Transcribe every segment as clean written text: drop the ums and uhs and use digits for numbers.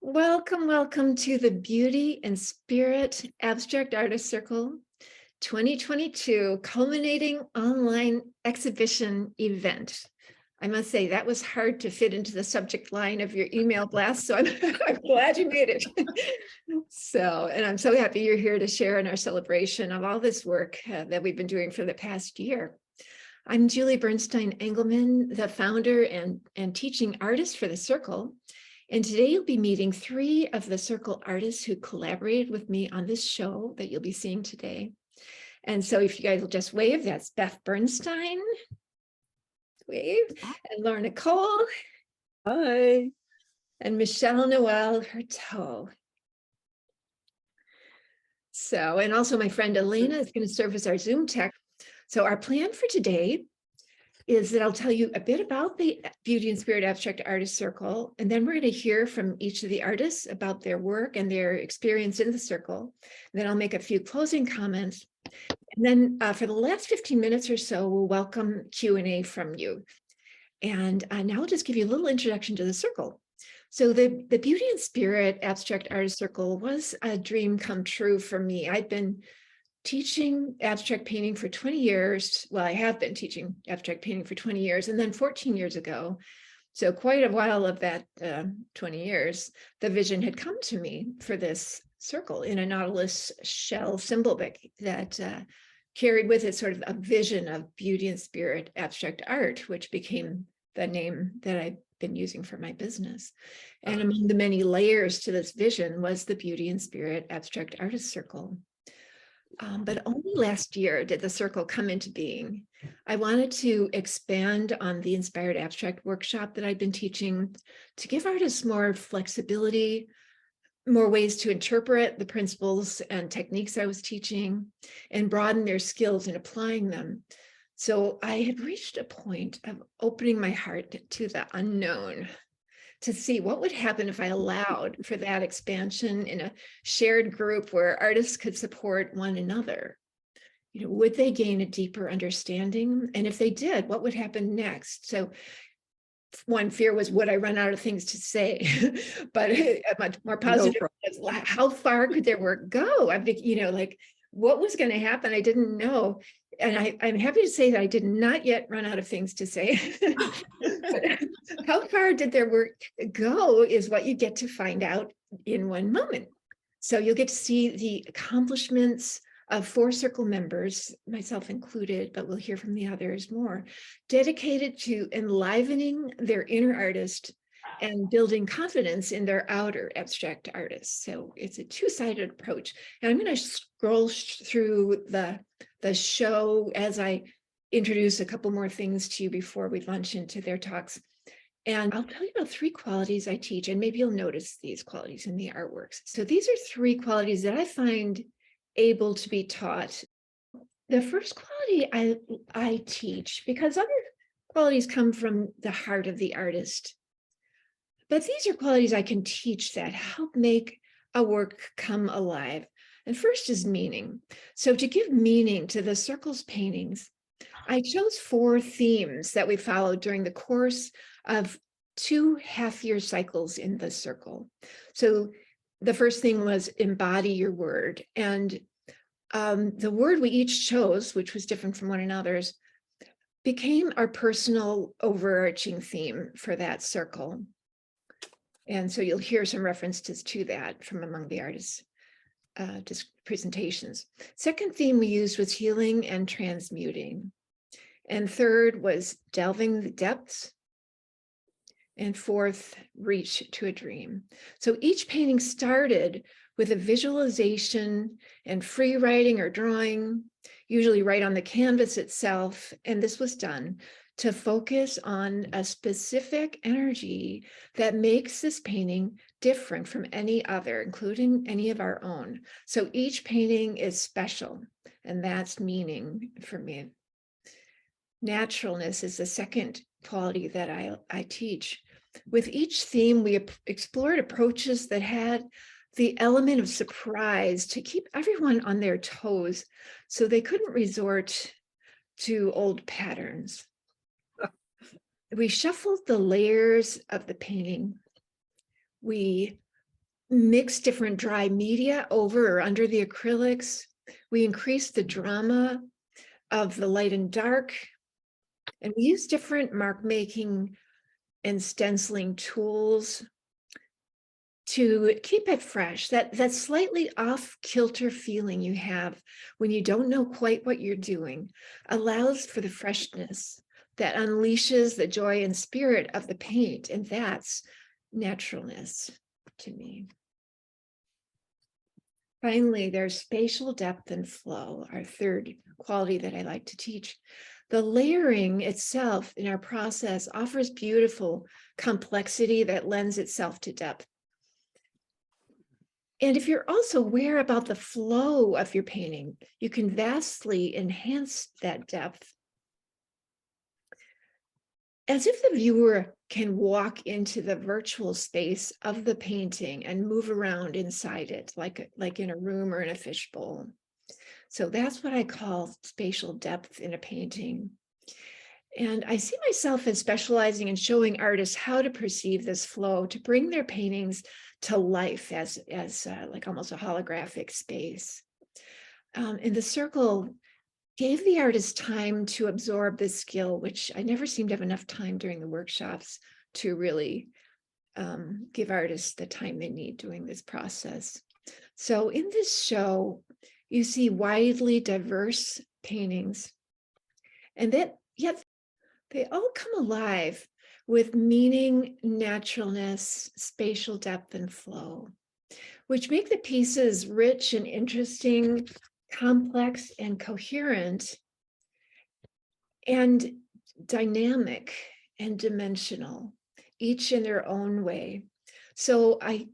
Welcome, welcome to the Beauty and Spirit Abstract Artist Circle 2022 Culminating Online Exhibition Event. I must say that was hard to fit into the subject line of your email blast, so I'm glad you made it. And I'm so happy you're here to share in our celebration of all this work that we've been doing for the past year. I'm Julie Bernstein Engelmann, the founder and teaching artist for the Circle. And today you'll be meeting 3 of the Circle artists who collaborated with me on this show that you'll be seeing today. And so if you guys will just wave, that's Beth Bernstein, wave, and Lorna Cole. Hi. And Michelle Noel Hurteau. So, and also my friend Elena is going to serve as our Zoom tech. So our plan for today is that I'll tell you a bit about the Beauty and Spirit Abstract Artist Circle, and then we're going to hear from each of the artists about their work and their experience in the circle. And then I'll make a few closing comments. And then for the last 15 minutes or so, we'll welcome Q&A from you. And now I'll just give you a little introduction to the circle. So the Beauty and Spirit Abstract Artist Circle was a dream come true for me. I'd been teaching abstract painting for 20 years. Well, I have been teaching abstract painting for 20 years, and then 14 years ago, so quite a while of that 20 years, the vision had come to me for this circle in a Nautilus shell symbol that carried with it sort of a vision of beauty and spirit abstract art, which became the name that I've been using for my business. And among the many layers to this vision was the Beauty and Spirit Abstract Artist Circle. But only last year did the circle come into being. I wanted to expand on the Inspired Abstract workshop that I've been teaching to give artists more flexibility, more ways to interpret the principles and techniques I was teaching, and broaden their skills in applying them. So I had reached a point of opening my heart to the unknown, to see what would happen if I allowed for that expansion in a shared group where artists could support one another. Would they gain a deeper understanding? And if they did, what would happen next? So one fear was, would I run out of things to say? But a much more positive was, how far could their work go? I think, like what was going to happen? I didn't know. And I'm happy to say that I did not yet run out of things to say. How far did their work go is what you get to find out in one moment. So you'll get to see the accomplishments of 4 circle members, myself included, but we'll hear from the others more, dedicated to enlivening their inner artist and building confidence in their outer abstract artists. So it's a 2-sided approach. And I'm going to scroll through the show as I introduce a couple more things to you before we launch into their talks. And I'll tell you about 3 qualities I teach, and maybe you'll notice these qualities in the artworks. So these are 3 qualities that I find able to be taught. The first quality I teach, because other qualities come from the heart of the artist, but these are qualities I can teach that help make a work come alive. And first is meaning. So to give meaning to the circle's paintings, I chose 4 themes that we followed during the course of 2 half-year cycles in the circle. So the first thing was embody your word. And the word we each chose, which was different from one another's, became our personal overarching theme for that circle. And so you'll hear some references to that from among the artists' presentations. Second theme we used was healing and transmuting. And third was delving the depths. And fourth, reach to a dream. So each painting started with a visualization and free writing or drawing, usually right on the canvas itself. And this was done to focus on a specific energy that makes this painting different from any other, including any of our own. So each painting is special, and that's meaning for me. Naturalness is the second quality that I teach. With each theme, we explored approaches that had the element of surprise to keep everyone on their toes so they couldn't resort to old patterns. We shuffled the layers of the painting. We mix different dry media over or under the acrylics. We increase the drama of the light and dark. And we use different mark making and stenciling tools to keep it fresh. That slightly off kilter feeling you have when you don't know quite what you're doing allows for the freshness that unleashes the joy and spirit of the paint. And that's naturalness to me. Finally, there's spatial depth and flow, our third quality that I like to teach. The layering itself in our process offers beautiful complexity that lends itself to depth. And if you're also aware about the flow of your painting, you can vastly enhance that depth. As if the viewer can walk into the virtual space of the painting and move around inside it, like in a room or in a fishbowl. So that's what I call spatial depth in a painting. And I see myself as specializing in showing artists how to perceive this flow, to bring their paintings to life as like almost a holographic space. And the circle gave the artist time to absorb this skill, which I never seem to have enough time during the workshops to really give artists the time they need doing this process. So in this show, you see widely diverse paintings, and that yet they all come alive with meaning, naturalness, spatial depth, and flow, which make the pieces rich and interesting, complex and coherent, and dynamic and dimensional, each in their own way. So I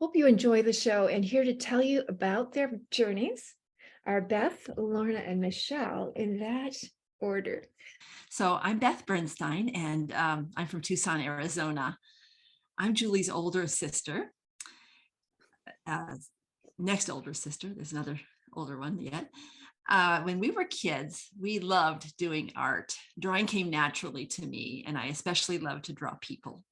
hope you enjoy the show, and here to tell you about their journeys are Beth, Lorna, and Michelle in that order. So I'm Beth Bernstein, and I'm from Tucson, Arizona. I'm Julie's older sister, next older sister. There's another older one yet. When we were kids, we loved doing art. Drawing came naturally to me, and I especially loved to draw people.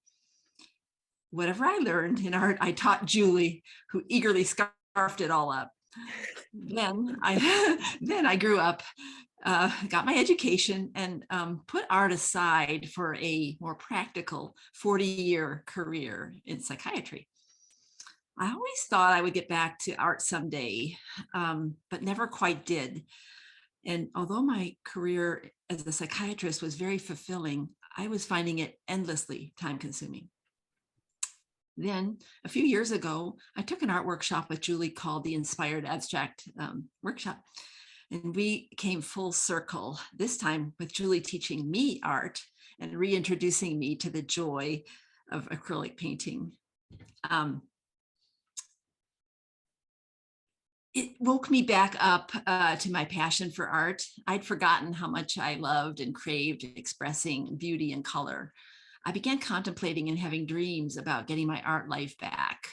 Whatever I learned in art, I taught Julie, who eagerly scarfed it all up. Then I grew up, got my education, and put art aside for a more practical 40-year career in psychiatry. I always thought I would get back to art someday, but never quite did. And although my career as a psychiatrist was very fulfilling, I was finding it endlessly time-consuming. Then a few years ago, I took an art workshop with Julie called the Inspired Abstract Workshop. And we came full circle, this time with Julie teaching me art and reintroducing me to the joy of acrylic painting. It woke me back up to my passion for art. I'd forgotten how much I loved and craved expressing beauty and color. I began contemplating and having dreams about getting my art life back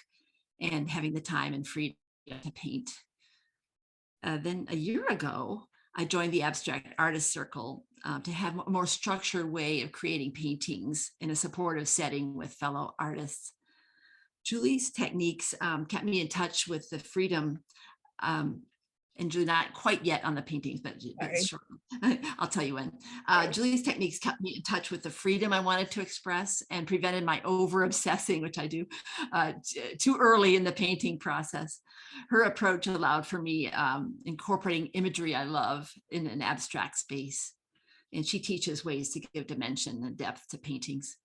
and having the time and freedom to paint. Then a year ago, I joined the Abstract Artist Circle to have a more structured way of creating paintings in a supportive setting with fellow artists. Julie's techniques kept me in touch with the freedom, and Julie, not quite yet on the paintings, but sure. I'll tell you when. Julie's techniques kept me in touch with the freedom I wanted to express and prevented my over-obsessing, which I do, too early in the painting process. Her approach allowed for me incorporating imagery I love in an abstract space. And she teaches ways to give dimension and depth to paintings.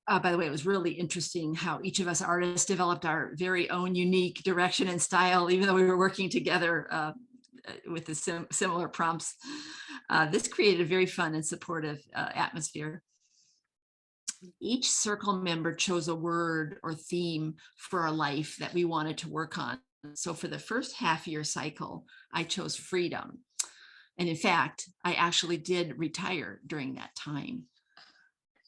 By the way, it was really interesting how each of us artists developed our very own unique direction and style, even though we were working together with the similar prompts. This created a very fun and supportive atmosphere. Each circle member chose a word or theme for our life that we wanted to work on. So for the first half-year cycle, I chose freedom. And in fact, I actually did retire during that time.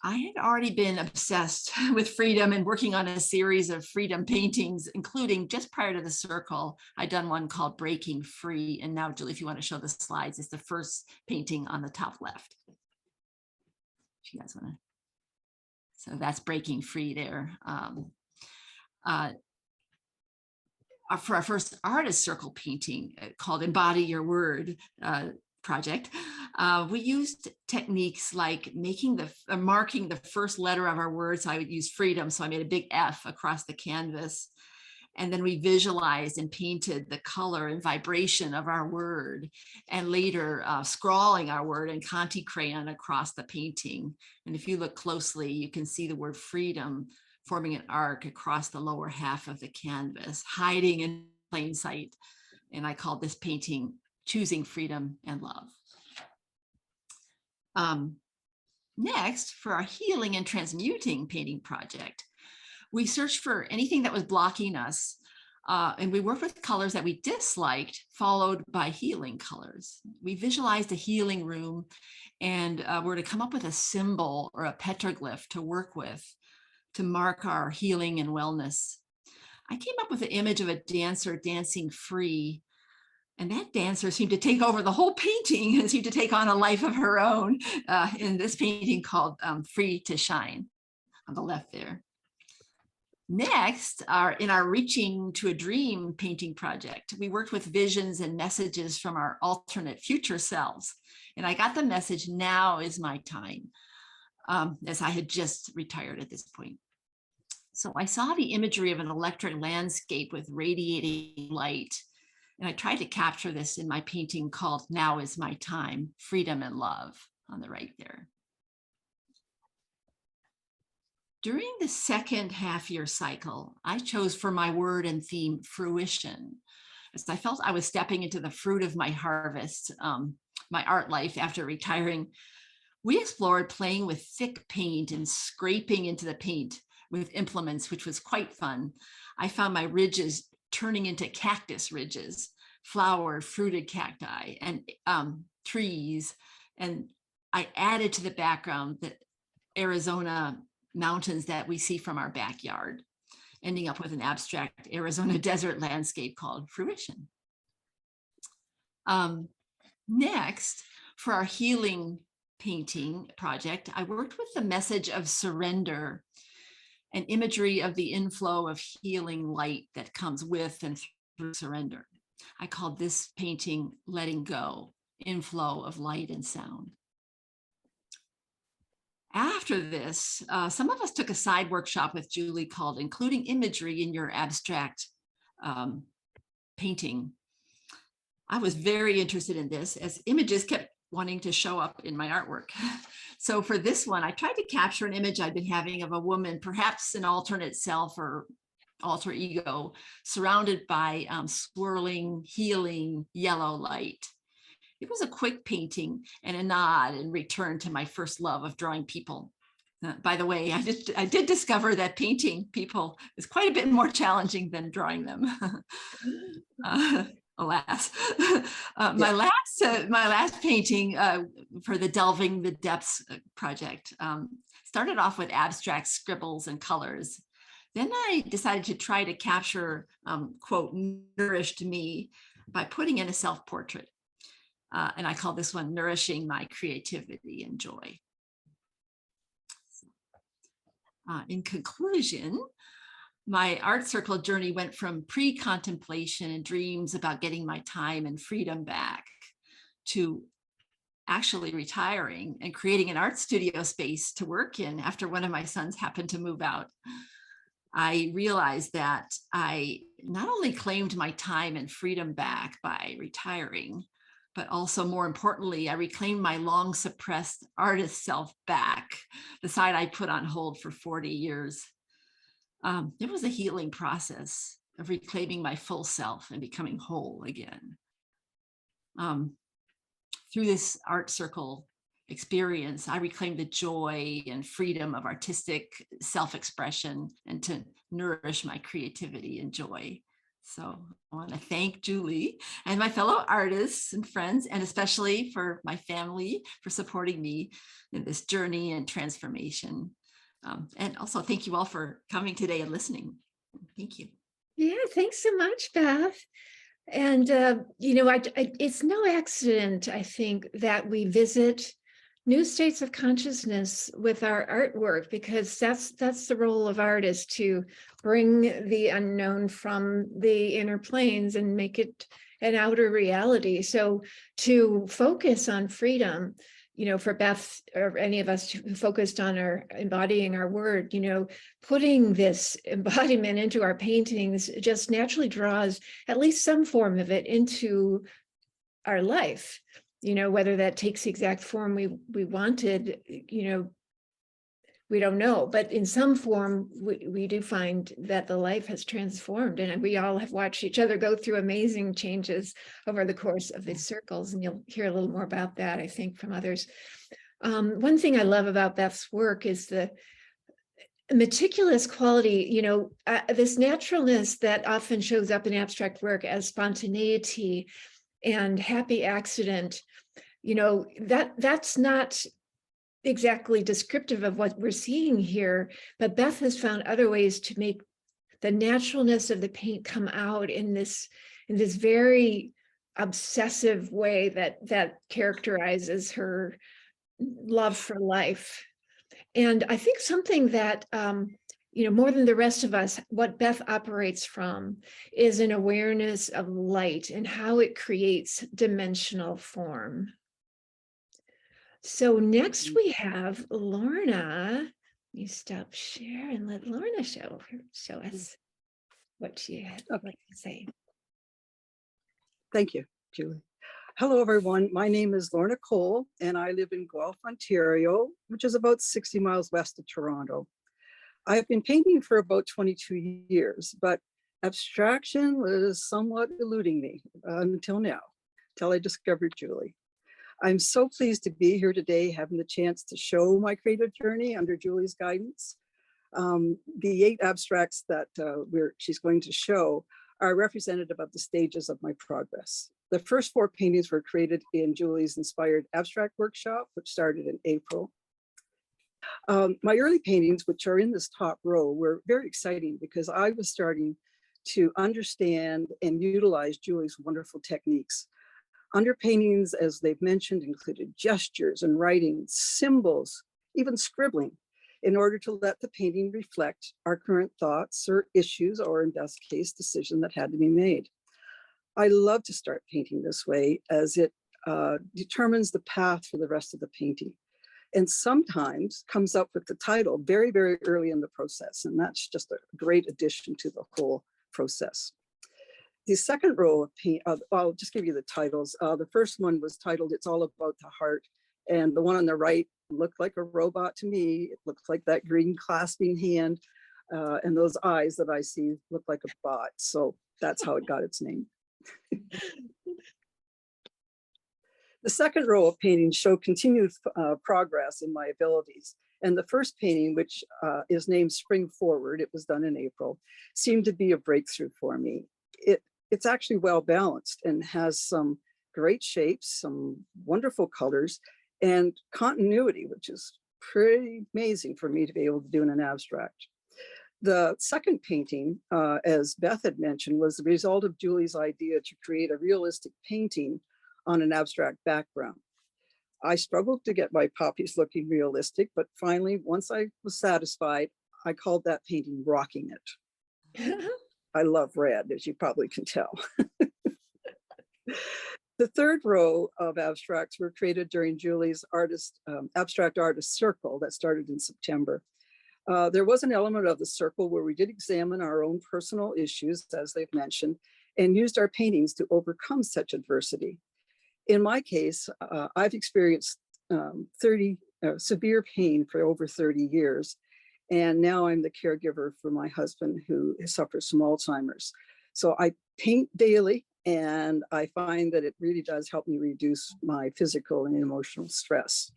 I had already been obsessed with freedom and working on a series of freedom paintings, including just prior to the circle, I'd done one called Breaking Free. And now, Julie, if you want to show the slides, it's the first painting on the top left. If you guys want to. So that's Breaking Free there. for our first artist circle painting called Embody Your Word project, we used techniques like making marking the first letter of our word. So I would use freedom. So I made a big F across the canvas. And then we visualized and painted the color and vibration of our word, and later scrawling our word in Conti crayon across the painting. And if you look closely, you can see the word freedom forming an arc across the lower half of the canvas, hiding in plain sight. And I called this painting Choosing Freedom and Love. Next, for our healing and transmuting painting project, we searched for anything that was blocking us, and we worked with colors that we disliked, followed by healing colors. We visualized a healing room, and were to come up with a symbol or a petroglyph to work with to mark our healing and wellness. I came up with the image of a dancer dancing free, and that dancer seemed to take over the whole painting and seemed to take on a life of her own in this painting called Free to Shine on the left there. Next, in our Reaching to a Dream painting project, we worked with visions and messages from our alternate future selves. And I got the message, now is my time, as I had just retired at this point. So I saw the imagery of an electric landscape with radiating light. And I tried to capture this in my painting called Now is My Time, Freedom and Love on the right there. During the second half-year cycle, I chose for my word and theme fruition, as I felt I was stepping into the fruit of my harvest, my art life after retiring. We explored playing with thick paint and scraping into the paint with implements, which was quite fun. I found my ridges turning into cactus ridges, flowered, fruited cacti, and trees. And I added to the background the Arizona mountains that we see from our backyard, ending up with an abstract Arizona desert landscape called Fruition. Next, for our healing painting project, I worked with the message of surrender and imagery of the inflow of healing light that comes with and through surrender. I called this painting Letting Go, Inflow of Light and Sound. After this, some of us took a side workshop with Julie called Including Imagery in Your Abstract Painting. I was very interested in this as images kept wanting to show up in my artwork. So for this one, I tried to capture an image I'd been having of a woman, perhaps an alternate self or alter ego, surrounded by swirling, healing yellow light. It was a quick painting and a nod in return to my first love of drawing people. By the way, I did discover that painting people is quite a bit more challenging than drawing them. Alas. My last painting for the Delving the Depths project started off with abstract scribbles and colors. Then I decided to try to capture, quote, nourished me by putting in a self-portrait. And I call this one Nourishing My Creativity and Joy. In conclusion, my art circle journey went from pre-contemplation and dreams about getting my time and freedom back to actually retiring and creating an art studio space to work in after one of my sons happened to move out. I realized that I not only claimed my time and freedom back by retiring, but also more importantly, I reclaimed my long suppressed artist self back, the side I put on hold for 40 years. It was a healing process of reclaiming my full self and becoming whole again. Through this art circle experience, I reclaimed the joy and freedom of artistic self-expression and to nourish my creativity and joy. So I want to thank Julie and my fellow artists and friends, and especially for my family for supporting me in this journey and transformation. And also thank you all for coming today and listening. Thank you. Yeah, thanks so much, Beth. And, it's no accident, I think, that we visit new states of consciousness with our artwork, because that's the role of art, is to bring the unknown from the inner planes and make it an outer reality. So to focus on freedom, for Beth or any of us who focused on our embodying our word, putting this embodiment into our paintings just naturally draws at least some form of it into our life. Whether that takes the exact form we wanted, we don't know, but in some form, we do find that the life has transformed, and we all have watched each other go through amazing changes over the course of these circles, and you'll hear a little more about that, I think, from others. One thing I love about Beth's work is the meticulous quality, this naturalness that often shows up in abstract work as spontaneity and happy accident. That's not exactly descriptive of what we're seeing here, but Beth has found other ways to make the naturalness of the paint come out in this very obsessive way that characterizes her love for life. And I think something that more than the rest of us, what Beth operates from is an awareness of light and how it creates dimensional form. So next we have Lorna. Let me stop share and let Lorna show us what she had to say. Thank you, Julie. Hello, everyone. My name is Lorna Cole, and I live in Guelph, Ontario, which is about 60 miles west of Toronto. I have been painting for about 22 years, but abstraction was somewhat eluding me until now, until I discovered Julie. I'm so pleased to be here today, having the chance to show my creative journey under Julie's guidance. The 8 abstracts that she's going to show are representative of the stages of my progress. The first 4 paintings were created in Julie's inspired abstract workshop, which started in April. My early paintings, which are in this top row, were very exciting because I was starting to understand and utilize Julie's wonderful techniques. Underpaintings, as they've mentioned, included gestures and writing, symbols, even scribbling, in order to let the painting reflect our current thoughts or issues, or in Beth's case, decision that had to be made. I love to start painting this way, as it determines the path for the rest of the painting, and sometimes comes up with the title very, very early in the process. And that's just a great addition to the whole process. The second row of paint, I'll just give you the titles. The first one was titled "It's All About the Heart." And the one on the right looked like a robot to me. It looks like that green clasping hand. And those eyes that I see look like a bot. So that's how it got its name. The second row of paintings show continued progress in my abilities. And the first painting, which is named Spring Forward, it was done in April, seemed to be a breakthrough for me. It's actually well balanced and has some great shapes, some wonderful colors, and continuity, which is pretty amazing for me to be able to do in an abstract. The second painting, as Beth had mentioned, was the result of Julie's idea to create a realistic painting on an abstract background. I struggled to get my poppies looking realistic, but finally, once I was satisfied, I called that painting Rocking It. I love red, as you probably can tell. The third row of abstracts were created during Julie's abstract artist circle that started in September. There was an element of the circle where we did examine our own personal issues, as they've mentioned, and used our paintings to overcome such adversity. In my case, I've experienced severe pain for over 30 years. And now I'm the caregiver for my husband, who suffers from Alzheimer's. So I paint daily, and I find that it really does help me reduce my physical and emotional stress.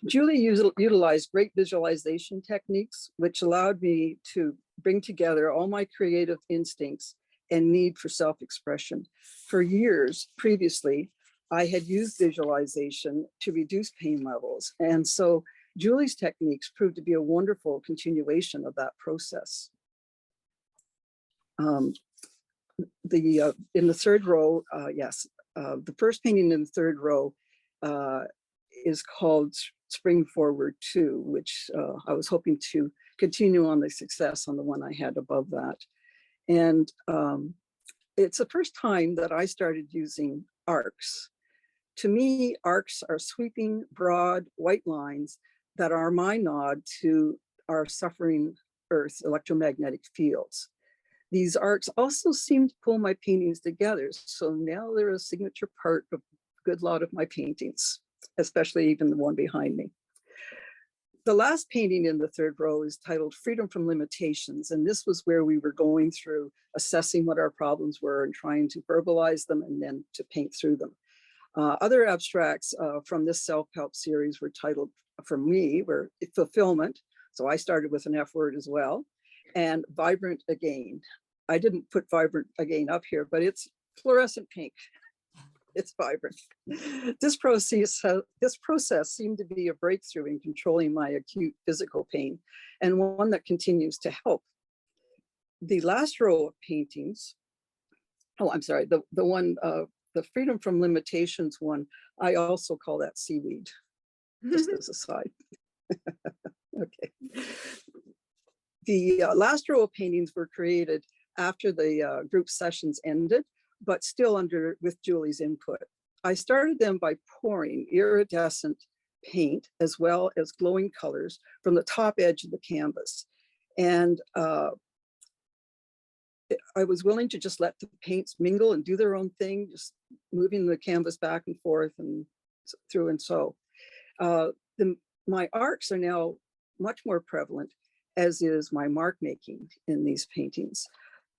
Julie utilized great visualization techniques, which allowed me to bring together all my creative instincts and need for self-expression. For years previously, I had used visualization to reduce pain levels. And so Julie's techniques proved to be a wonderful continuation of that process. In the third row, the first painting in the third row is called Spring Forward 2, which I was hoping to continue on the success on the one I had above that. And it's the first time that I started using arcs. To me, arcs are sweeping, broad, white lines that are my nod to our suffering Earth's electromagnetic fields. These arcs also seem to pull my paintings together. So now they're a signature part of a good lot of my paintings, especially even the one behind me. The last painting in the third row is titled Freedom from Limitations. And this was where we were going through assessing what our problems were and trying to verbalize them and then to paint through them. Other abstracts from this self-help series were titled, for me, were Fulfillment. So I started with an F word as well, and Vibrant Again. I didn't put Vibrant Again up here, but it's fluorescent pink. It's vibrant. This process seemed to be a breakthrough in controlling my acute physical pain, and one that continues to help. The last row of paintings, oh, I'm sorry, the one, the Freedom from Limitations one, I also call that seaweed, just as a side. Okay. The last row of paintings were created after the group sessions ended, but still with Julie's input. I started them by pouring iridescent paint as well as glowing colors from the top edge of the canvas. And I was willing to just let the paints mingle and do their own thing, just moving the canvas back and forth and through and so. My arcs are now much more prevalent, as is my mark making in these paintings.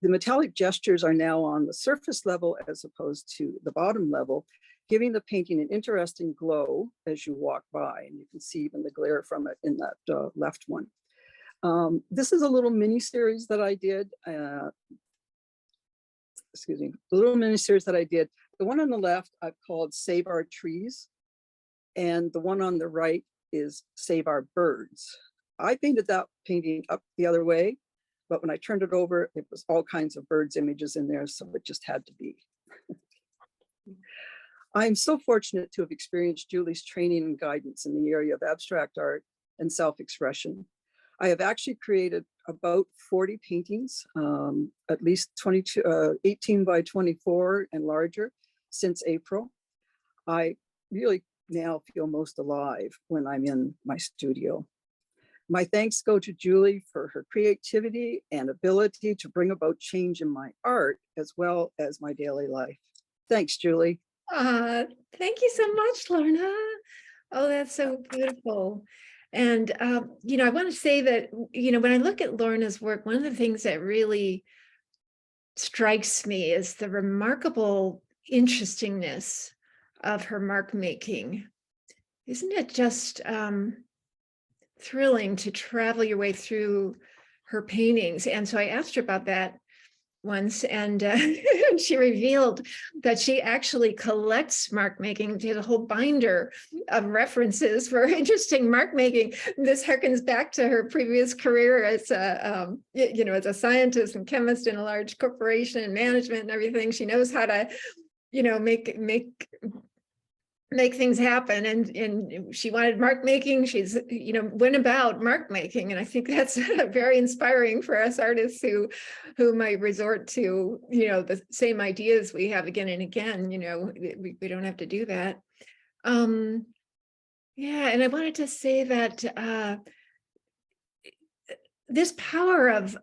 The metallic gestures are now on the surface level as opposed to the bottom level, giving the painting an interesting glow as you walk by. And you can see even the glare from it in that left one. This is a little mini series that I did. Excuse me, the little mini series that I did. The one on the left I've called Save Our Trees, and the one on the right is Save Our Birds. I painted that painting up the other way, but when I turned it over, it was all kinds of birds images in there, so it just had to be. I'm so fortunate to have experienced Julie's training and guidance in the area of abstract art and self-expression. I have actually created about 40 paintings, at least 18 by 24 and larger since April. I really now feel most alive when I'm in my studio. My thanks go to Julie for her creativity and ability to bring about change in my art as well as my daily life. Thanks, Julie. Thank you so much, Lorna. Oh, that's so beautiful. And, I want to say that, when I look at Lorna's work, one of the things that really strikes me is the remarkable interestingness of her mark making. Isn't it just thrilling to travel your way through her paintings? And so I asked her about that once, and she revealed that she actually collects mark making. She has a whole binder of references for interesting mark making. This harkens back to her previous career as a, as a scientist and chemist in a large corporation and management and everything. She knows how to, make things happen, and she wanted mark making. She's went about mark making, and I think that's very inspiring for us artists who might resort to the same ideas we have again and again. We don't have to do that. Yeah, and I wanted to say that this power of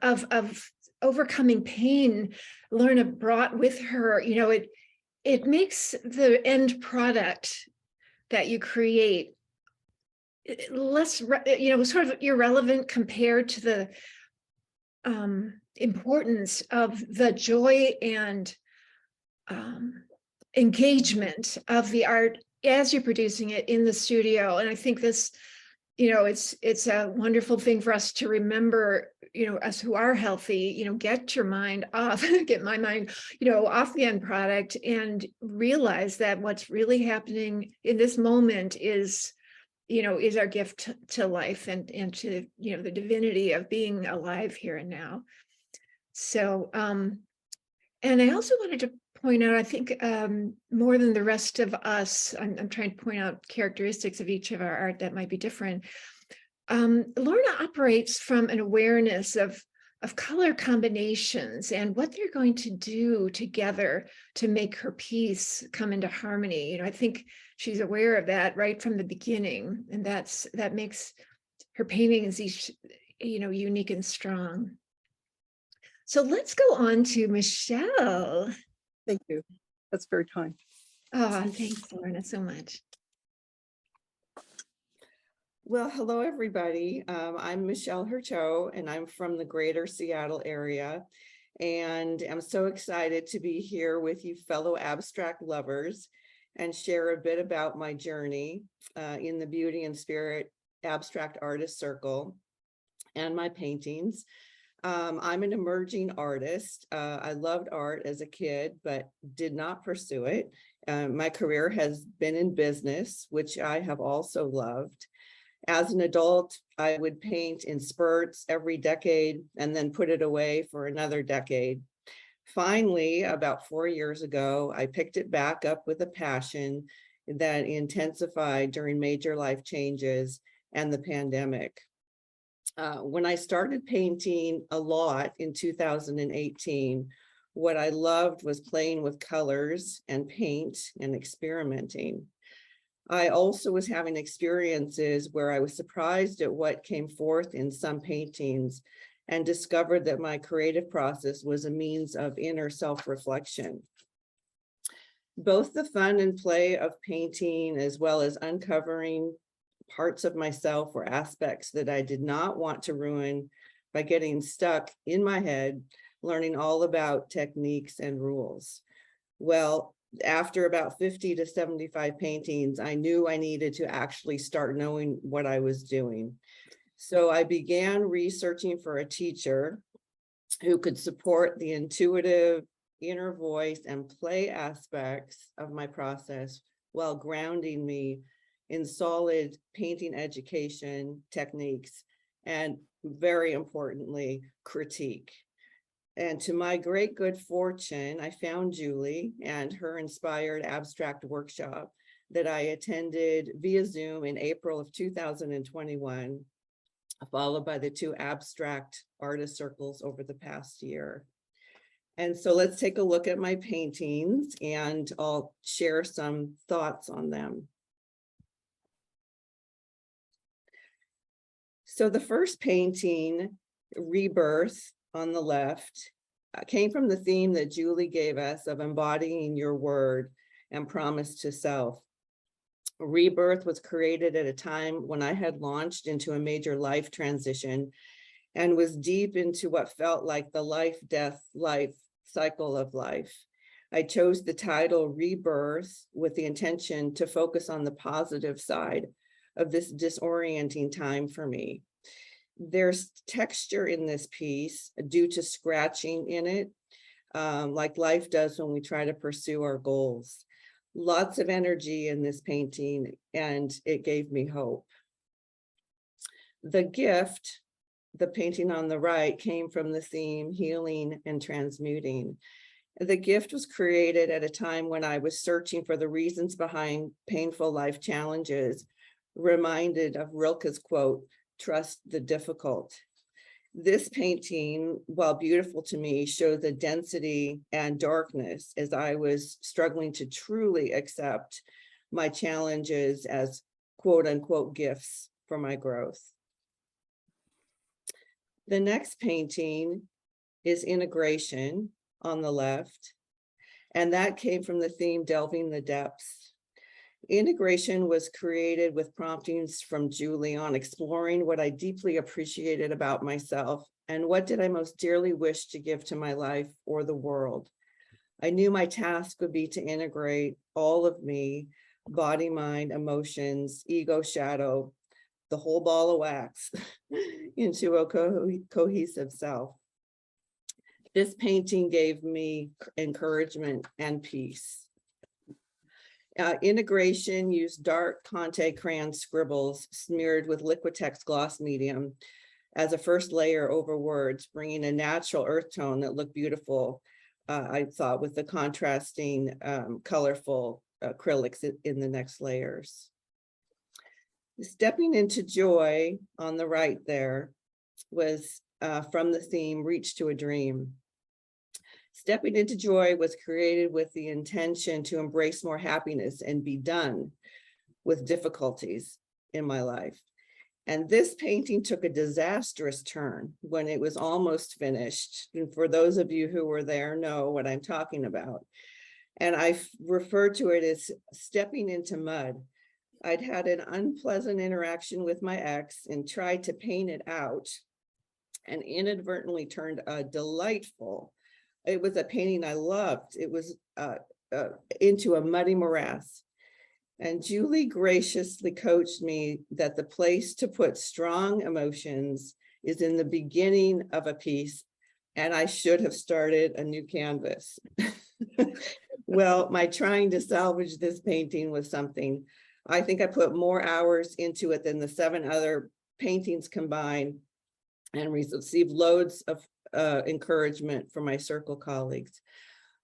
overcoming pain Lorna brought with her, it makes the end product that you create less, sort of irrelevant compared to the importance of the joy and engagement of the art as you're producing it in the studio. And I think this, it's a wonderful thing for us to remember, us who are healthy, get your mind off, get my mind, off the end product, and realize that what's really happening in this moment is our gift to life and to, the divinity of being alive here and now. So, and I also wanted to point out, I think more than the rest of us, I'm trying to point out characteristics of each of our art that might be different. Lorna operates from an awareness of color combinations and what they're going to do together to make her piece come into harmony. You know, I think she's aware of that right from the beginning, and that makes her paintings each, you know, unique and strong. So let's go on to Michelle. Thank you. That's very kind. Oh, thanks, Lorna, so much. Well, hello, everybody. I'm Michelle Hurteau, and I'm from the greater Seattle area. And I'm so excited to be here with you fellow abstract lovers and share a bit about my journey in the Beauty and Spirit Abstract Artist Circle and my paintings. I'm an emerging artist. I loved art as a kid, but did not pursue it. My career has been in business, which I have also loved. As an adult, I would paint in spurts every decade and then put it away for another decade. Finally, about 4 years ago, I picked it back up with a passion that intensified during major life changes and the pandemic. When I started painting a lot in 2018, what I loved was playing with colors and paint and experimenting. I also was having experiences where I was surprised at what came forth in some paintings and discovered that my creative process was a means of inner self-reflection. Both the fun and play of painting, as well as uncovering parts of myself or aspects that I did not want to ruin by getting stuck in my head, learning all about techniques and rules. Well, after about 50 to 75 paintings, I knew I needed to actually start knowing what I was doing. So I began researching for a teacher who could support the intuitive inner voice and play aspects of my process while grounding me in solid painting education techniques and, very importantly, critique. And to my great good fortune, I found Julie and her inspired abstract workshop that I attended via Zoom in April of 2021, followed by the 2 abstract artist circles over the past year. And so let's take a look at my paintings and I'll share some thoughts on them. So the first painting, Rebirth, on the left, came from the theme that Julie gave us of embodying your word and promise to self. Rebirth was created at a time when I had launched into a major life transition and was deep into what felt like the life, death, life cycle of life. I chose the title Rebirth with the intention to focus on the positive side of this disorienting time for me. There's texture in this piece due to scratching in it, like life does when we try to pursue our goals. Lots of energy in this painting, and it gave me hope. The gift, the painting on the right, came from the theme healing and transmuting. The gift was created at a time when I was searching for the reasons behind painful life challenges, reminded of Rilke's quote, "Trust the difficult." This painting, while beautiful to me, shows the density and darkness as I was struggling to truly accept my challenges as quote unquote gifts for my growth. The next painting is Integration on the left, and that came from the theme Delving the Depths. Integration was created with promptings from Julie on exploring what I deeply appreciated about myself and what did I most dearly wish to give to my life or the world. I knew my task would be to integrate all of me, body, mind, emotions, ego, shadow, the whole ball of wax into a cohesive self. This painting gave me encouragement and peace. Integration used dark Conte crayon scribbles smeared with Liquitex gloss medium as a first layer over words, bringing a natural earth tone that looked beautiful. I thought, with the contrasting colorful acrylics in the next layers. Stepping into Joy on the right there was from the theme Reach to a Dream. Stepping into Joy was created with the intention to embrace more happiness and be done with difficulties in my life. And this painting took a disastrous turn when it was almost finished. And for those of you who were there know what I'm talking about. And I refer to it as stepping into mud. I'd had an unpleasant interaction with my ex and tried to paint it out, and inadvertently turned a delightful, it was a painting I loved. It was into a muddy morass. And Julie graciously coached me that the place to put strong emotions is in the beginning of a piece, and I should have started a new canvas. Well, my trying to salvage this painting was something. I think I put more hours into it than the 7 other paintings combined, and received loads of encouragement from my circle colleagues.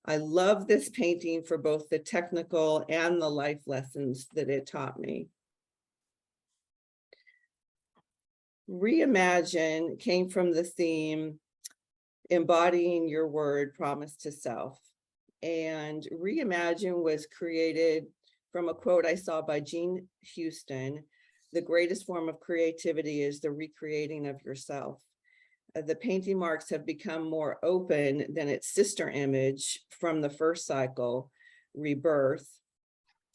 I love this painting for both the technical and the life lessons that it taught me. Reimagine came from the theme embodying your word, promise to self. And Reimagine was created from a quote I saw by Jean Houston: the greatest form of creativity is the recreating of yourself. The painting marks have become more open than its sister image from the first cycle, Rebirth.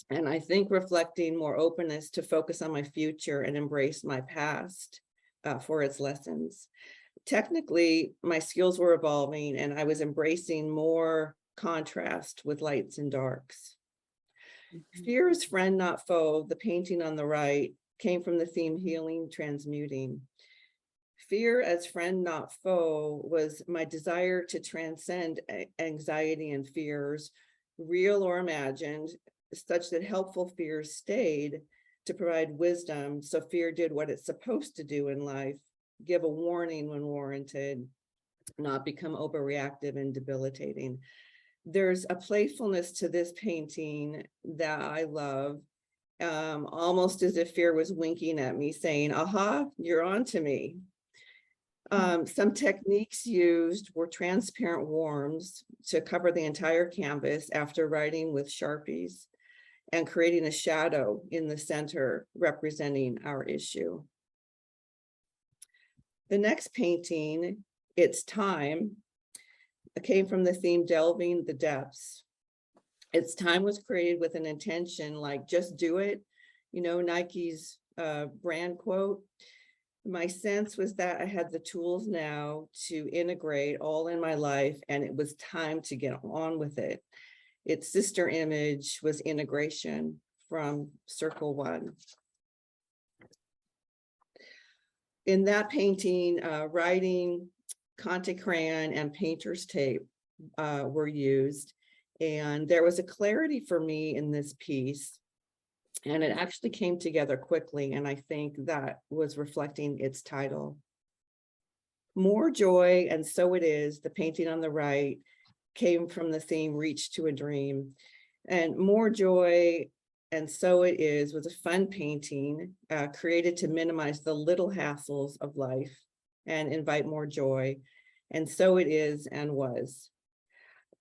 And I think reflecting more openness to focus on my future and embrace my past for its lessons. Technically, my skills were evolving and I was embracing more contrast with lights and darks. Fear is friend, not foe. The painting on the right came from the theme Healing, Transmuting. Fear as friend, not foe, was my desire to transcend anxiety and fears, real or imagined, such that helpful fears stayed to provide wisdom. So fear did what it's supposed to do in life: give a warning when warranted, not become overreactive and debilitating. There's a playfulness to this painting that I love, almost as if fear was winking at me, saying, aha, you're on to me. Some techniques used were transparent warms to cover the entire canvas after writing with Sharpies, and creating a shadow in the center representing our issue. The next painting, It's Time, came from the theme Delving the Depths. It's Time was created with an intention like just do it, you know, Nike's brand quote. My sense was that I had the tools now to integrate all in my life, and it was time to get on with it. Its sister image was Integration from Circle One. In that painting, writing, Conte crayon, and painter's tape were used. And there was a clarity for me in this piece. And it actually came together quickly. And I think that was reflecting its title. More Joy, and So It Is, the painting on the right, came from the theme Reach to a Dream. And More Joy, and So It Is was a fun painting created to minimize the little hassles of life and invite more joy. And so it is and was.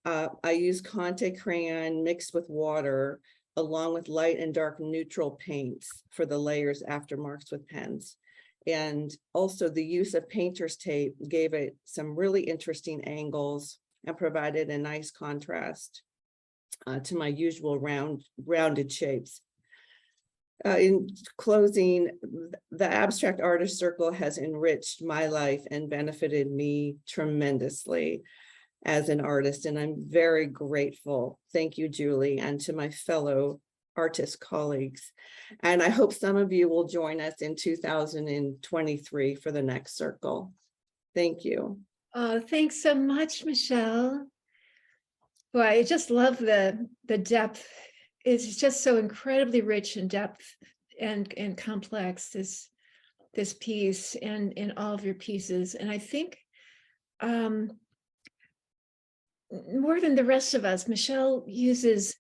I used Conte crayon mixed with water, along with light and dark neutral paints for the layers after marks with pens. And also the use of painter's tape gave it some really interesting angles and provided a nice contrast to my usual rounded shapes. In closing, the Abstract Artist Circle has enriched my life and benefited me tremendously as an artist, and I'm very grateful. Thank you, Julie, and to my fellow artist colleagues. And I hope some of you will join us in 2023 for the next circle. Thank you. Thanks so much, Michelle. Boy, I just love the depth. It's just so incredibly rich in depth and complex, this piece and in all of your pieces. And I think more than the rest of us, Michelle uses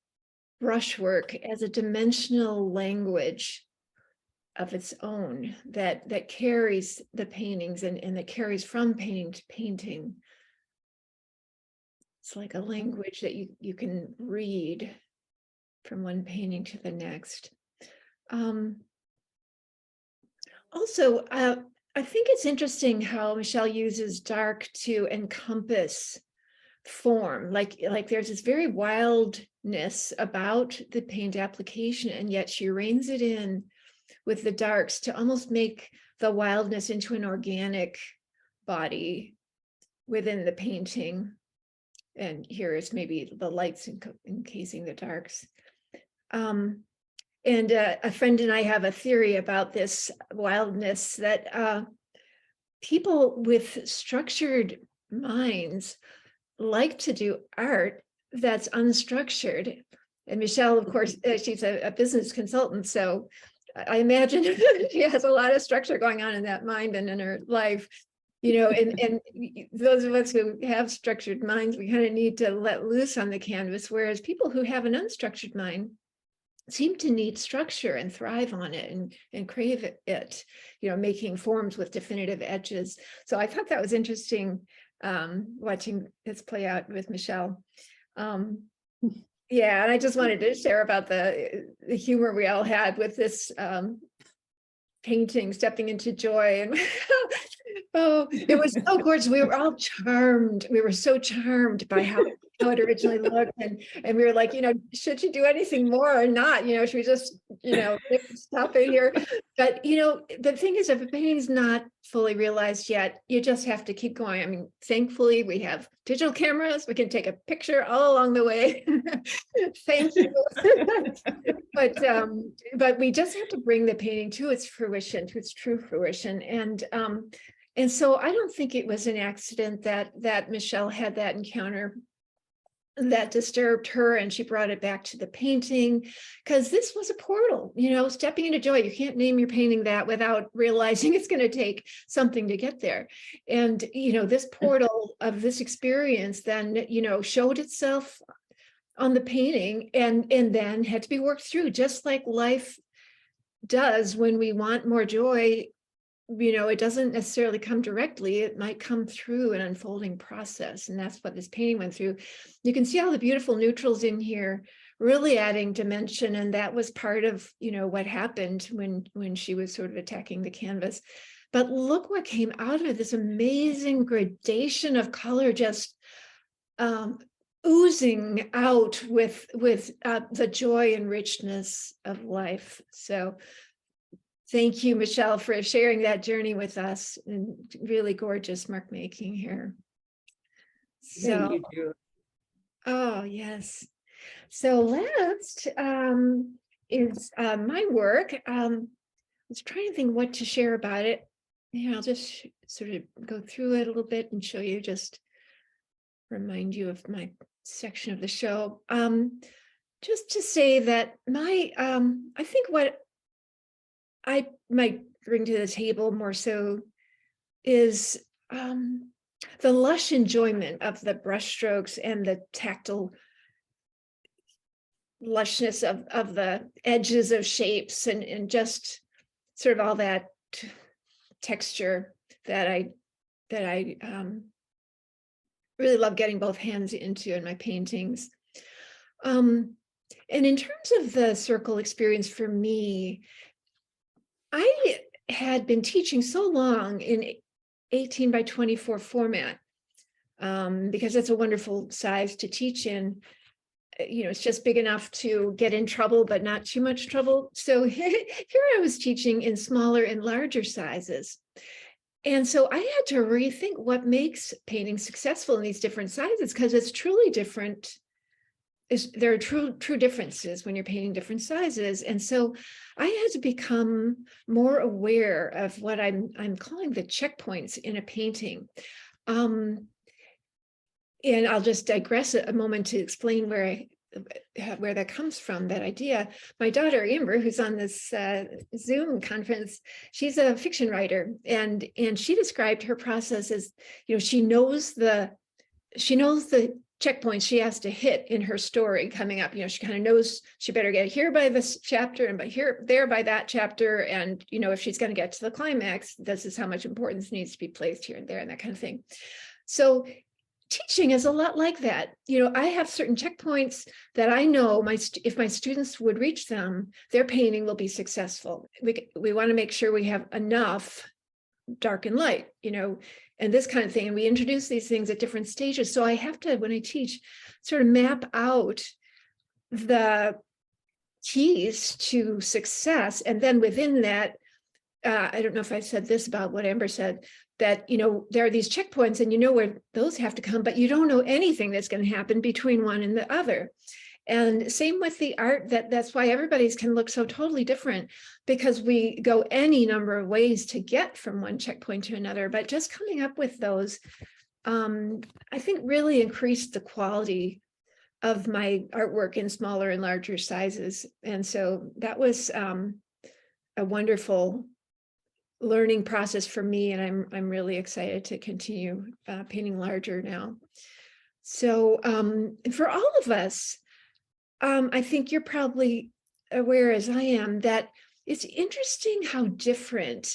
brushwork as a dimensional language of its own that carries the paintings and that carries from painting to painting. It's like a language that you can read from one painting to the next. Also, I think it's interesting how Michelle uses dark to encompass form. Like there's this very wildness about the paint application, and yet she reins it in with the darks to almost make the wildness into an organic body within the painting. And here is maybe the lights encasing the darks. And a friend and I have a theory about this wildness, that people with structured minds like to do art that's unstructured. And Michelle, of course, she's a business consultant, so I imagine she has a lot of structure going on in that mind and in her life. And those of us who have structured minds, we kind of need to let loose on the canvas, whereas people who have an unstructured mind seem to need structure and thrive on it and crave it, making forms with definitive edges. So I thought that was interesting, watching this play out with Michelle. Yeah, and I just wanted to share about the humor we all had with this painting, Stepping into Joy. And oh, it was so gorgeous. We were all charmed. We were so charmed by how it originally looked. And we were like, should you do anything more or not? Should we just, stop it here? But, the thing is, if a painting's not fully realized yet, you just have to keep going. I mean, thankfully, we have digital cameras. We can take a picture all along the way. Thank you. But we just have to bring the painting to its fruition, to its true fruition. And so I don't think it was an accident that Michelle had that encounter that disturbed her, and she brought it back to the painting, because this was a portal, stepping into joy. You can't name your painting that without realizing it's going to take something to get there. And, this portal of this experience then, showed itself on the painting and then had to be worked through, just like life does. When we want more joy, it doesn't necessarily come directly. It might come through an unfolding process. And that's what this painting went through. You can see all the beautiful neutrals in here, really adding dimension. And that was part of, what happened when she was sort of attacking the canvas. But look what came out of it, this amazing gradation of color, just oozing out with the joy and richness of life. So thank you, Michelle, for sharing that journey with us, and really gorgeous mark making here. Thank you, Julie. Oh, yes. So last is my work. I was trying to think what to share about it. I'll just sort of go through it a little bit and show you, just remind you of my section of the show. Just to say that I think what I might bring to the table more so is the lush enjoyment of the brushstrokes and the tactile lushness of the edges of shapes and just sort of all that texture that I really love getting both hands into in my paintings. And in terms of the circle experience for me, I had been teaching so long in 18 by 24 format, because that's a wonderful size to teach in. It's just big enough to get in trouble, but not too much trouble. So here I was teaching in smaller and larger sizes. And so I had to rethink what makes painting successful in these different sizes, because it's truly different. There are true differences when you're painting different sizes. And so I had to become more aware of what I'm calling the checkpoints in a painting. And I'll just digress a moment to explain where that comes from, that idea. My daughter, Amber, who's on this Zoom conference, she's a fiction writer, and she described her process as, she knows the checkpoints she has to hit in her story coming up. She kind of knows she better get here by this chapter and by there by that chapter. And, if she's going to get to the climax, this is how much importance needs to be placed here and there and that kind of thing. So teaching is a lot like that. I have certain checkpoints that I know if my students would reach them, their painting will be successful. We want to make sure we have enough dark and light, and this kind of thing. And we introduce these things at different stages. So I have to, when I teach, sort of map out the keys to success. And then within that, I don't know if I said this about what Amber said, that, there are these checkpoints and where those have to come, but you don't know anything that's going to happen between one and the other. And same with the art, that's why everybody's can look so totally different, because we go any number of ways to get from one checkpoint to another. But just coming up with those, I think really increased the quality of my artwork in smaller and larger sizes. And so that was a wonderful learning process for me. And I'm really excited to continue painting larger now. So for all of us, I think you're probably aware, as I am, that it's interesting how different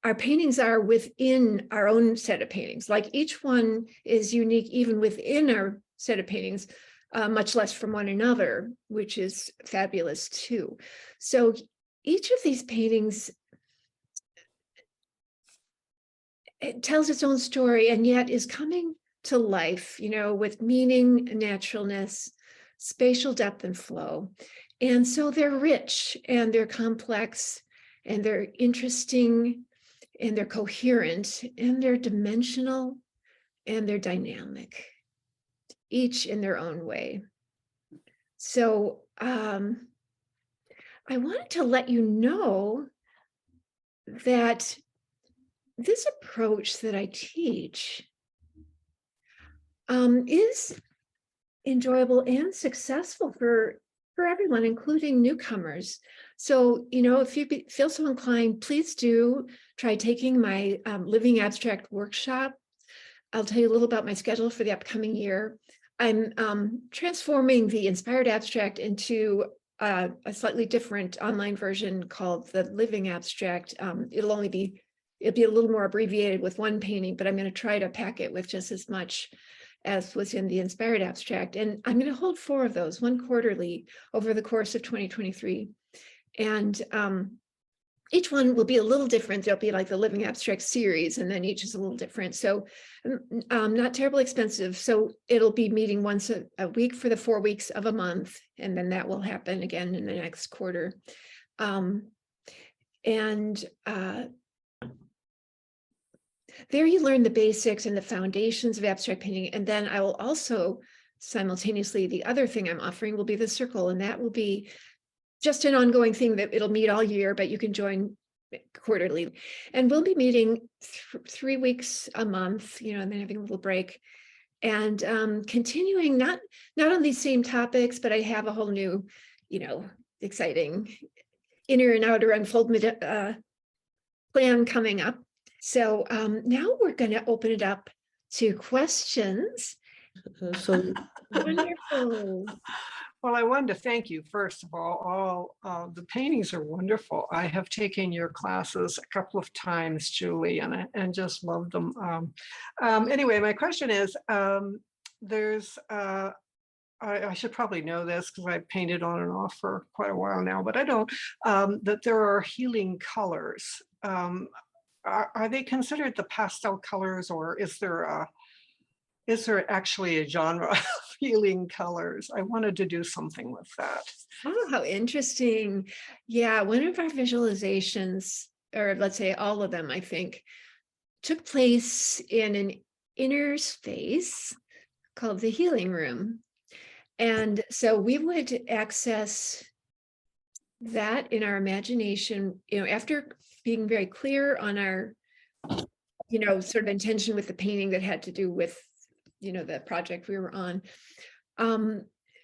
our paintings are within our own set of paintings. Like each one is unique even within our set of paintings, much less from one another, which is fabulous too. So each of these paintings, it tells its own story and yet is coming to life, with meaning, naturalness, spatial depth and flow. And so they're rich and they're complex and they're interesting and they're coherent and they're dimensional and they're dynamic, each in their own way. So I wanted to let you know that this approach that I teach is enjoyable and successful for everyone, including newcomers. So, if you feel so inclined, please do try taking my Living Abstract workshop. I'll tell you a little about my schedule for the upcoming year. I'm transforming the Inspired Abstract into a slightly different online version called the Living Abstract. It'll be a little more abbreviated with one painting, but I'm going to try to pack it with just as much as was in the Inspired Abstract. And I'm going to hold 4 of those, one quarterly, over the course of 2023. And each one will be a little different. There'll be like the Living Abstract series, and then each is a little different. So not terribly expensive. So it'll be meeting once a week for the 4 weeks of a month. And then that will happen again in the next quarter. There you learn the basics and the foundations of abstract painting. And then I will also simultaneously, the other thing I'm offering will be the circle. And that will be just an ongoing thing that it'll meet all year, but you can join quarterly. And we'll be meeting 3 weeks a month, and then having a little break. And continuing not on these same topics, but I have a whole new, exciting inner and outer unfoldment plan coming up. So now we're going to open it up to questions. Wonderful. Well, I wanted to thank you, first of all. The paintings are wonderful. I have taken your classes a couple of times, Julie, and just love them. Anyway, my question is, I should probably know this because I've painted on and off for quite a while now, but I don't, that there are healing colors. Are they considered the pastel colors, or is there actually a genre of healing colors? I wanted to do something with that. Oh, how interesting. Yeah, one of our visualizations, or let's say all of them, I think, took place in an inner space called the healing room. And so we would access that in our imagination, after being very clear on our, sort of intention with the painting that had to do with, the project we were on.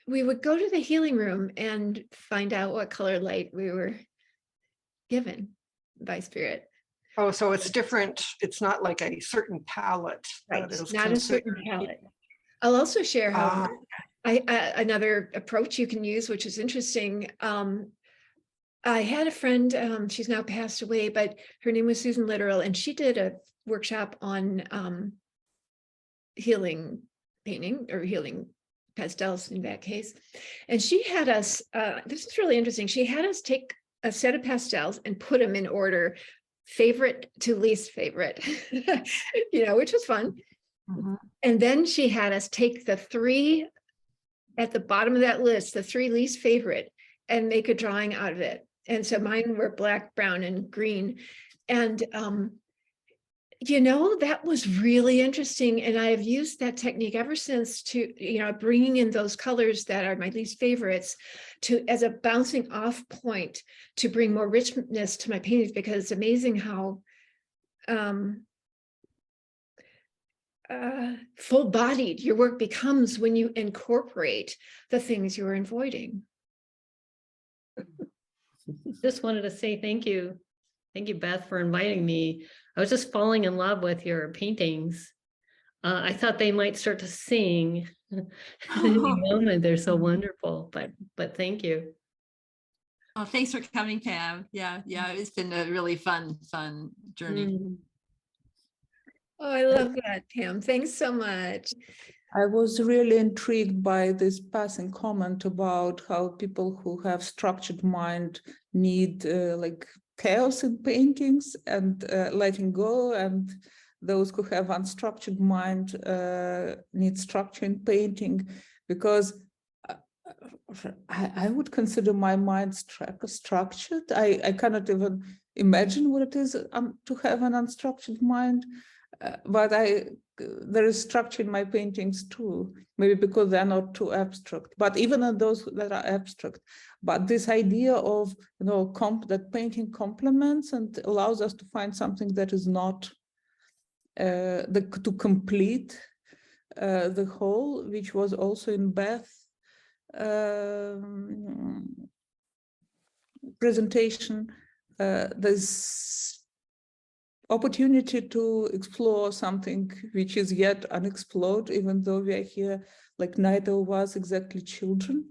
We would go to the healing room and find out what color light we were given by spirit. Oh, so it's different. It's not like a certain palette. Right, not a certain palette. I'll also share how Ah, another approach you can use, which is interesting. I had a friend, she's now passed away, but her name was Susan Littoral, and she did a workshop on healing painting or healing pastels in that case. And she had us, this is really interesting. She had us take a set of pastels and put them in order, favorite to least favorite, which was fun. Mhm. And then she had us take the 3 at the bottom of that list, the 3 least favorite, and make a drawing out of it. And so mine were black, brown, and green. And, that was really interesting. And I have used that technique ever since to, bringing in those colors that are my least favorites as a bouncing off point to bring more richness to my paintings, because it's amazing how full-bodied your work becomes when you incorporate the things you're avoiding. Just wanted to say thank you. Thank you, Beth, for inviting me. I was just falling in love with your paintings. I thought they might start to sing at any moment. They're so wonderful, but thank you. Oh, thanks for coming, Pam. Yeah, it's been a really fun journey. Oh, I love that, Pam. Thanks so much. I was really intrigued by this passing comment about how people who have structured mind need like chaos in paintings and letting go, and those who have unstructured mind need structure in painting, because I would consider my mind structured. I cannot even imagine what it is to have an unstructured mind. But there is structure in my paintings too, maybe because they're not too abstract, but even in those that are abstract. But this idea of, that painting complements and allows us to find something that is not to complete the whole, which was also in Beth's presentation, this opportunity to explore something which is yet unexplored, even though we are here, like neither of us exactly children,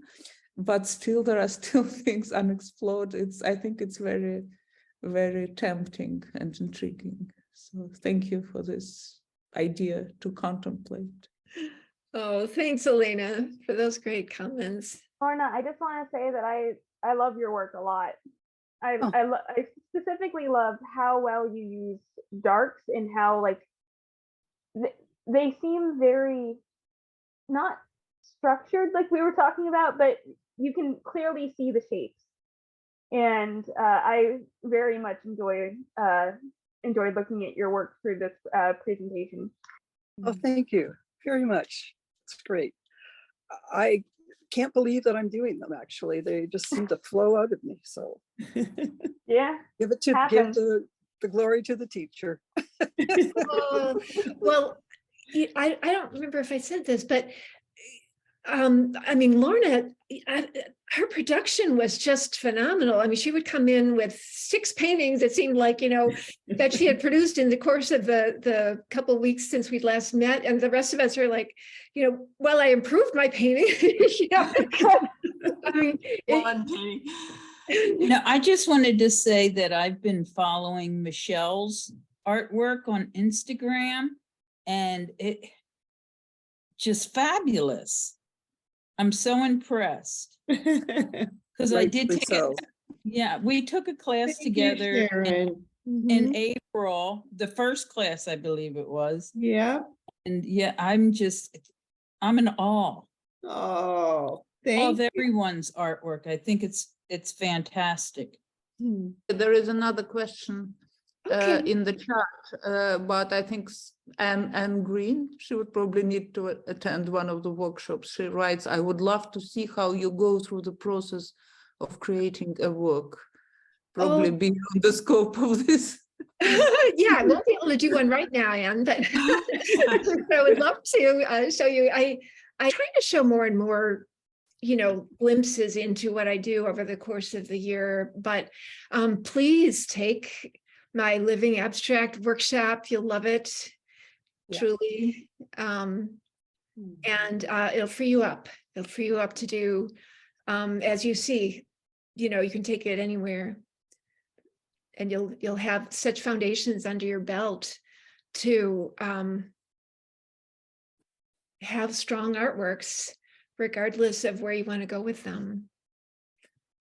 but still there are still things unexplored. I think it's very, very tempting and intriguing. So thank you for this idea to contemplate. Oh, thanks, Elena, for those great comments. Lorna, I just want to say that I love your work a lot. I specifically love how well you use darks and how they seem very not structured like we were talking about, but you can clearly see the shapes. And I very much enjoyed looking at your work through this presentation. Oh, thank you very much. It's great. I can't believe that I'm doing them, actually. They just seem to flow out of me. So yeah, give the glory to the teacher. Well, I don't remember if I said this, but Lorna, her production was just phenomenal. I mean, she would come in with 6 paintings, it seemed like, that she had produced in the course of the couple of weeks since we last met. And the rest of us are like, well, I improved my painting. One painting. I just wanted to say that I've been following Michelle's artwork on Instagram, and it just fabulous. I'm so impressed because I did take we took a class together in April, the first class, I believe it was. Yeah. And I'm in awe. Oh, Of everyone's artwork. I think it's fantastic. There is another question in the chat, but I think Anne Green, she would probably need to attend one of the workshops. She writes, I would love to see how you go through the process of creating a work, probably beyond the scope of this. Yeah, I won't be able to do one right now, Anne, but I would love to show you. I try to show more and more glimpses into what I do over the course of the year, but please take my Living Abstract workshop. You'll love it, truly. and it'll free you up. It'll free you up to do, as you see, you know, you can take it anywhere, and you'll have such foundations under your belt to have strong artworks, regardless of where you want to go with them.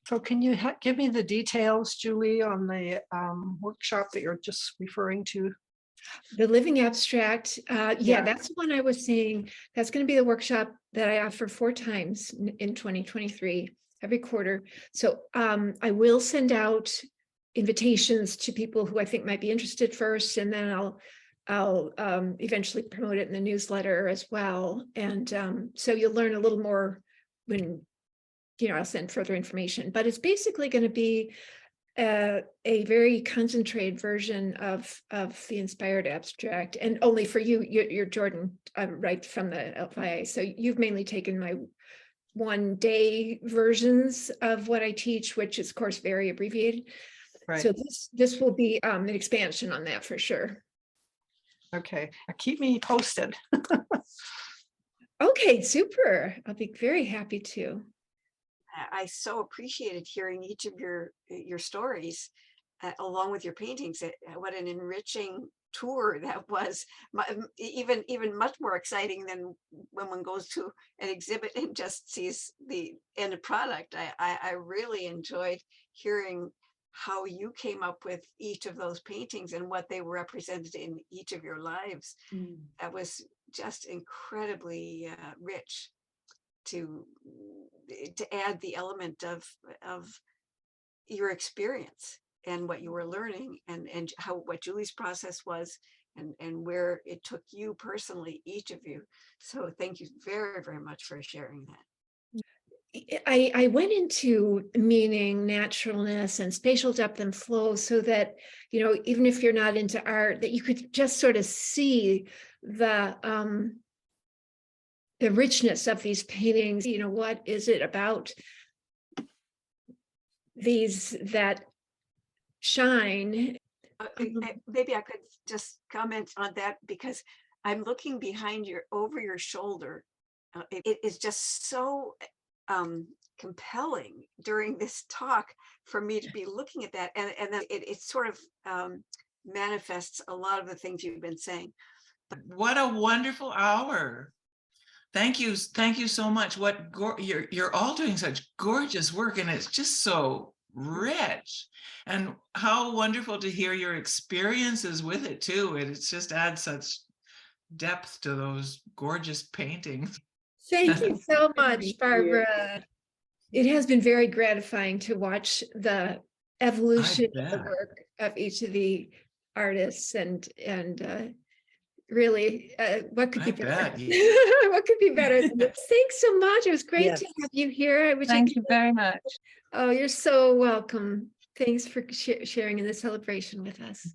So can you give me the details, Julie, on the workshop that you're just referring to? The Living Abstract, yeah, Yeah. that's the one I was saying. That's going to be the workshop that I offer 4 times in 2023, every quarter. So I will send out invitations to people who I think might be interested first, and then I'll eventually promote it in the newsletter as well. And so you'll learn a little more when, you know, I'll send further information. But it's basically going to be a very concentrated version of the inspired abstract, and only for you. You're Jordan, right from the LFIA. So you've mainly taken my one-day versions of what I teach, which is, of course, very abbreviated. Right. So this will be an expansion on that for sure. Okay, keep me posted. Okay, super. I'll be very happy to. I so appreciated hearing each of your stories along with your paintings. What an enriching tour that was. Even much more exciting than when one goes to an exhibit and just sees the end product. I really enjoyed hearing how you came up with each of those paintings and what they represented in each of your lives. That was just incredibly rich to add the element of your experience and what you were learning, and what Julie's process was, and where it took you personally, each of you. So thank you very, very much for sharing that. I went into meaning, naturalness, and spatial depth and flow, so that, you know, even if you're not into art, that you could just sort of see the richness of these paintings. You know, what is it about these that shine? Maybe I could just comment on that, because I'm looking behind over your shoulder. It is just so compelling during this talk for me to be looking at that, and then it sort of manifests a lot of the things you've been saying. What a wonderful hour. Thank you so much. You're all doing such gorgeous work, and it's just so rich, and how wonderful to hear your experiences with it too. It just adds such depth to those gorgeous paintings. Thank you so much, Barbara. It has been very gratifying to watch the evolution of the work of each of the artists, and really, what could be better? What could be better than this? Thanks so much. It was great to have you here. Thank you very much. Oh, you're so welcome. Thanks for sharing in the celebration with us.